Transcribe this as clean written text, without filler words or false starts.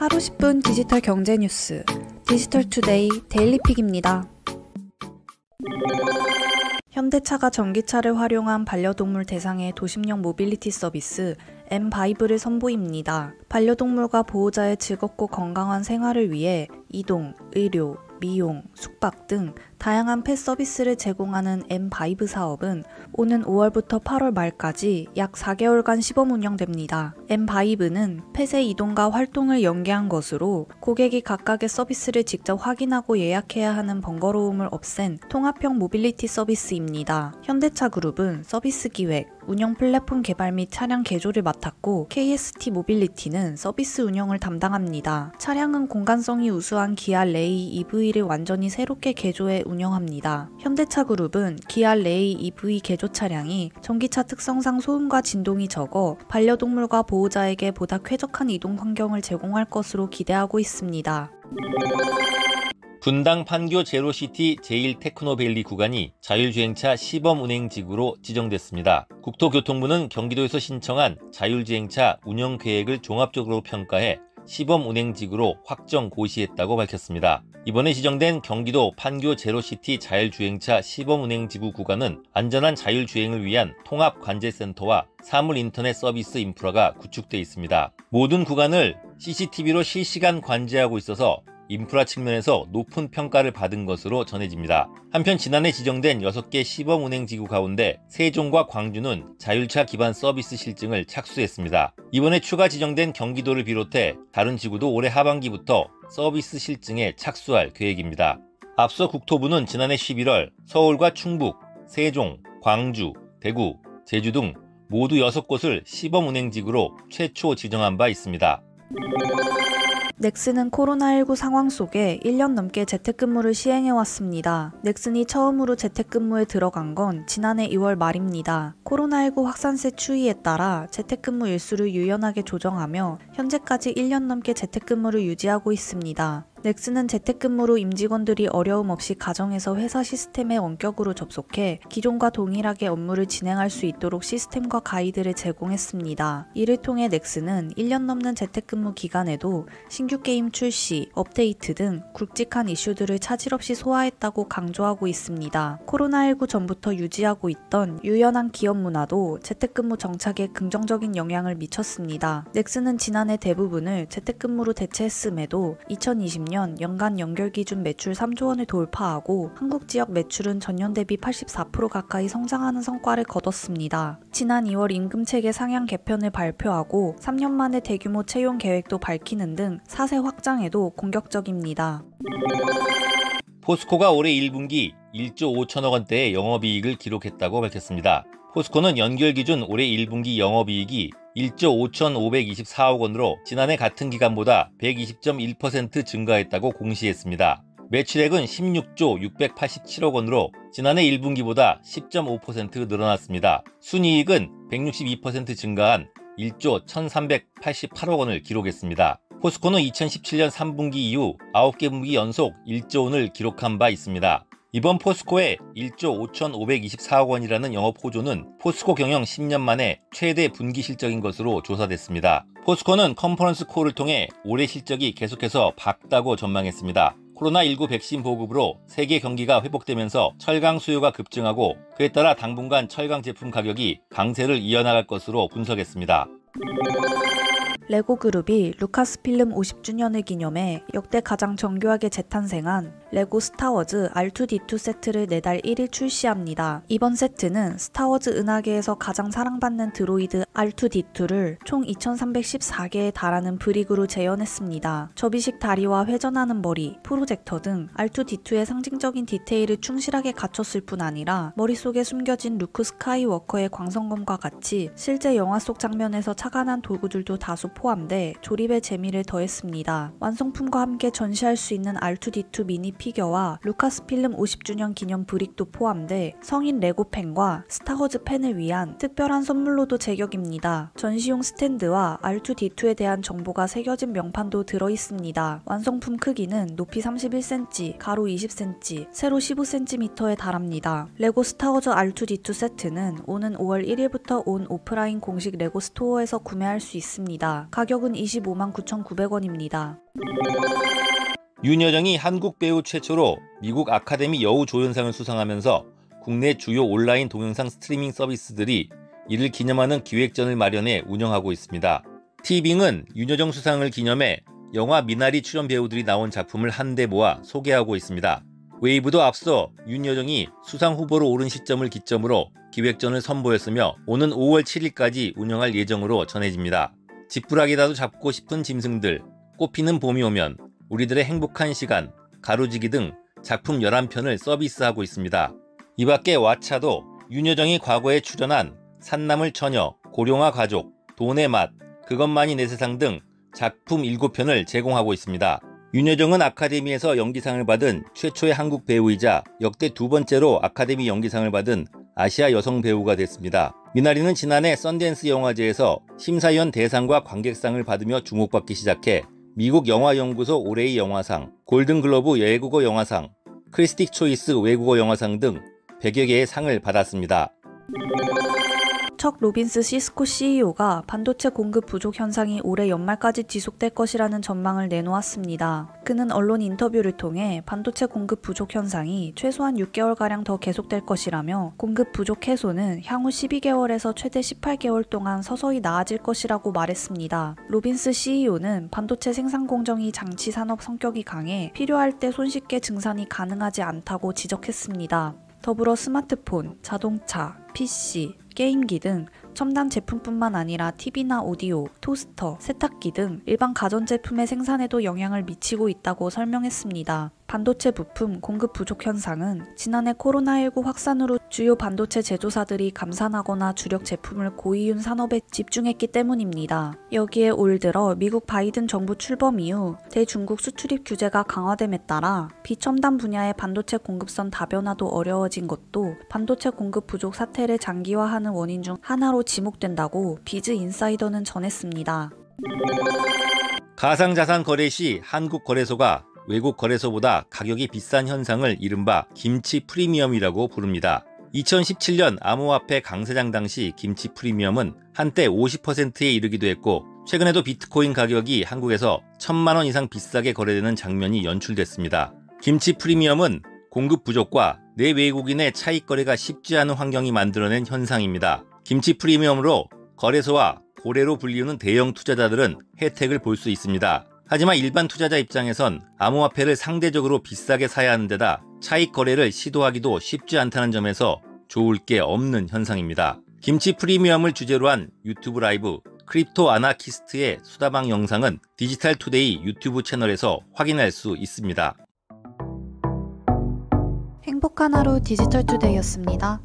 하루 10분 디지털 경제 뉴스 디지털투데이 데일리픽입니다. 현대차가 전기차를 활용한 반려동물 대상의 도심형 모빌리티 서비스 엠바이브를 선보입니다. 반려동물과 보호자의 즐겁고 건강한 생활을 위해 이동, 의료, 미용, 숙박 등 다양한 펫 서비스를 제공하는 엠바이브 사업은 오는 5월부터 8월 말까지 약 4개월간 시범 운영됩니다. 엠바이브는 펫의 이동과 활동을 연계한 것으로 고객이 각각의 서비스를 직접 확인하고 예약해야 하는 번거로움을 없앤 통합형 모빌리티 서비스입니다. 현대차 그룹은 서비스 기획, 운영 플랫폼 개발 및 차량 개조를 맡았고 KST 모빌리티는 서비스 운영을 담당합니다. 차량은 공간성이 우수한 기아 레이 EV를 완전히 새롭게 개조해 운영합니다. 현대차 그룹은 기아 레이 EV 개조 차량이 전기차 특성상 소음과 진동이 적어 반려동물과 보호자에게 보다 쾌적한 이동 환경을 제공할 것으로 기대하고 있습니다. 분당 판교 제로시티 제1테크노밸리 구간이 자율주행차 시범 운행지구로 지정됐습니다. 국토교통부는 경기도에서 신청한 자율주행차 운영 계획을 종합적으로 평가해 시범 운행지구로 확정 고시했다고 밝혔습니다. 이번에 지정된 경기도 판교 제로시티 자율주행차 시범 운행지구 구간은 안전한 자율주행을 위한 통합관제센터와 사물인터넷 서비스 인프라가 구축돼 있습니다. 모든 구간을 CCTV로 실시간 관제하고 있어서 인프라 측면에서 높은 평가를 받은 것으로 전해집니다. 한편 지난해 지정된 6개 시범 운행지구 가운데 세종과 광주는 자율차 기반 서비스 실증을 착수했습니다. 이번에 추가 지정된 경기도를 비롯해 다른 지구도 올해 하반기부터 서비스 실증에 착수할 계획입니다. 앞서 국토부는 지난해 11월 서울과 충북, 세종, 광주, 대구, 제주 등 모두 6곳을 시범 운행지구로 최초 지정한 바 있습니다. 넥슨은 코로나19 상황 속에 1년 넘게 재택근무를 시행해왔습니다. 넥슨이 처음으로 재택근무에 들어간 건 지난해 2월 말입니다. 코로나19 확산세 추이에 따라 재택근무 일수를 유연하게 조정하며 현재까지 1년 넘게 재택근무를 유지하고 있습니다. 넥슨은 재택근무로 임직원들이 어려움 없이 가정에서 회사 시스템에 원격으로 접속해 기존과 동일하게 업무를 진행할 수 있도록 시스템과 가이드를 제공했습니다. 이를 통해 넥슨은 1년 넘는 재택근무 기간에도 신규 게임 출시, 업데이트 등 굵직한 이슈들을 차질 없이 소화했다고 강조하고 있습니다. 코로나19 전부터 유지하고 있던 유연한 기업 문화도 재택근무 정착에 긍정적인 영향을 미쳤습니다. 넥슨은 지난해 대부분을 재택근무로 대체했음에도 2020년 연간 연결 기준 매출 3조 원을 돌파하고 한국 지역 매출은 전년 대비 84% 가까이 성장하는 성과를 거뒀습니다. 지난 2월 임금체계 상향 개편을 발표하고 3년 만에 대규모 채용 계획도 밝히는 등 사세 확장에도 공격적입니다. 포스코가 올해 1분기 1조 5천억 원대의 영업이익을 기록했다고 밝혔습니다. 포스코는 연결 기준 올해 1분기 영업이익이 1조 5,524억 원으로 지난해 같은 기간보다 120.1% 증가했다고 공시했습니다. 매출액은 16조 687억 원으로 지난해 1분기보다 10.5% 늘어났습니다. 순이익은 162% 증가한 1조 1,388억 원을 기록했습니다. 포스코는 2017년 3분기 이후 9개 분기 연속 1조 원을 기록한 바 있습니다. 이번 포스코의 1조 5,524억 원이라는 영업 호조는 포스코 경영 10년 만에 최대 분기 실적인 것으로 조사됐습니다. 포스코는 컨퍼런스 콜을 통해 올해 실적이 계속해서 밝다고 전망했습니다. 코로나19 백신 보급으로 세계 경기가 회복되면서 철강 수요가 급증하고 그에 따라 당분간 철강 제품 가격이 강세를 이어나갈 것으로 분석했습니다. 레고그룹이 루카스필름 50주년을 기념해 역대 가장 정교하게 재탄생한 레고 스타워즈 R2-D2 세트를 내달 1일 출시합니다. 이번 세트는 스타워즈 은하계에서 가장 사랑받는 드로이드 R2-D2를 총 2314개에 달하는 브릭으로 재현했습니다. 접이식 다리와 회전하는 머리, 프로젝터 등 R2-D2의 상징적인 디테일을 충실하게 갖췄을 뿐 아니라 머릿속에 숨겨진 루크 스카이워커의 광선검과 같이 실제 영화 속 장면에서 착안한 도구들도 다수 포함돼 조립의 재미를 더했습니다. 완성품과 함께 전시할 수 있는 R2-D2 미니 피겨와 루카스필름 50주년 기념 브릭도 포함돼 성인 레고 팬과 스타워즈 팬을 위한 특별한 선물로도 제격입니다. 전시용 스탠드와 R2-D2에 대한 정보가 새겨진 명판도 들어있습니다. 완성품 크기는 높이 31cm, 가로 20cm, 세로 15cm에 달합니다. 레고 스타워즈 R2-D2 세트는 오는 5월 1일부터 온 오프라인 공식 레고 스토어에서 구매할 수 있습니다. 가격은 25만 9,900원입니다. 윤여정이 한국 배우 최초로 미국 아카데미 여우 조연상을 수상하면서 국내 주요 온라인 동영상 스트리밍 서비스들이 이를 기념하는 기획전을 마련해 운영하고 있습니다. 티빙은 윤여정 수상을 기념해 영화 미나리 출연 배우들이 나온 작품을 한데 모아 소개하고 있습니다. 웨이브도 앞서 윤여정이 수상 후보로 오른 시점을 기점으로 기획전을 선보였으며 오는 5월 7일까지 운영할 예정으로 전해집니다. 지푸라기라도 잡고 싶은 짐승들, 꽃피는 봄이 오면, 우리들의 행복한 시간, 가로지기 등 작품 11편을 서비스하고 있습니다. 이 밖에 왓챠도 윤여정이 과거에 출연한 산나물 처녀, 고령화 가족, 돈의 맛, 그것만이 내 세상 등 작품 7편을 제공하고 있습니다. 윤여정은 아카데미에서 연기상을 받은 최초의 한국 배우이자 역대 2번째로 아카데미 연기상을 받은 아시아 여성 배우가 됐습니다. 미나리는 지난해 썬댄스 영화제에서 심사위원 대상과 관객상을 받으며 주목받기 시작해 미국 영화연구소 올해의 영화상, 골든글로브 외국어 영화상, 크리스틱 초이스 외국어 영화상 등 100여 개의 상을 받았습니다. 척 로빈스 시스코 CEO가 반도체 공급 부족 현상이 올해 연말까지 지속될 것이라는 전망을 내놓았습니다. 그는 언론 인터뷰를 통해 반도체 공급 부족 현상이 최소한 6개월가량 더 계속될 것이라며 공급 부족 해소는 향후 12개월에서 최대 18개월 동안 서서히 나아질 것이라고 말했습니다. 로빈스 CEO는 반도체 생산 공정이 장치 산업 성격이 강해 필요할 때 손쉽게 증산이 가능하지 않다고 지적했습니다. 더불어 스마트폰, 자동차, PC, 게임기 등 첨단 제품뿐만 아니라 TV나 오디오, 토스터, 세탁기 등 일반 가전제품의 생산에도 영향을 미치고 있다고 설명했습니다. 반도체 부품 공급 부족 현상은 지난해 코로나19 확산으로 주요 반도체 제조사들이 감산하거나 주력 제품을 고이윤 산업에 집중했기 때문입니다. 여기에 올 들어 미국 바이든 정부 출범 이후 대중국 수출입 규제가 강화됨에 따라 비첨단 분야의 반도체 공급선 다변화도 어려워진 것도 반도체 공급 부족 사태를 장기화하는 원인 중 하나로 지목된다고 비즈 인사이더는 전했습니다. 가상자산 거래 시 한국 거래소가 외국 거래소보다 가격이 비싼 현상을 이른바 김치 프리미엄이라고 부릅니다. 2017년 암호화폐 강세장 당시 김치 프리미엄은 한때 50%에 이르기도 했고 최근에도 비트코인 가격이 한국에서 1,000만 원 이상 비싸게 거래되는 장면이 연출됐습니다. 김치 프리미엄은 공급 부족과 내외국인의 차익 거래가 쉽지 않은 환경이 만들어낸 현상입니다. 김치 프리미엄으로 거래소와 고래로 불리우는 대형 투자자들은 혜택을 볼 수 있습니다. 하지만 일반 투자자 입장에선 암호화폐를 상대적으로 비싸게 사야 하는 데다 차익 거래를 시도하기도 쉽지 않다는 점에서 좋을 게 없는 현상입니다. 김치 프리미엄을 주제로 한 유튜브 라이브 크립토 아나키스트의 수다방 영상은 디지털 투데이 유튜브 채널에서 확인할 수 있습니다. 행복한 하루 디지털 투데이였습니다.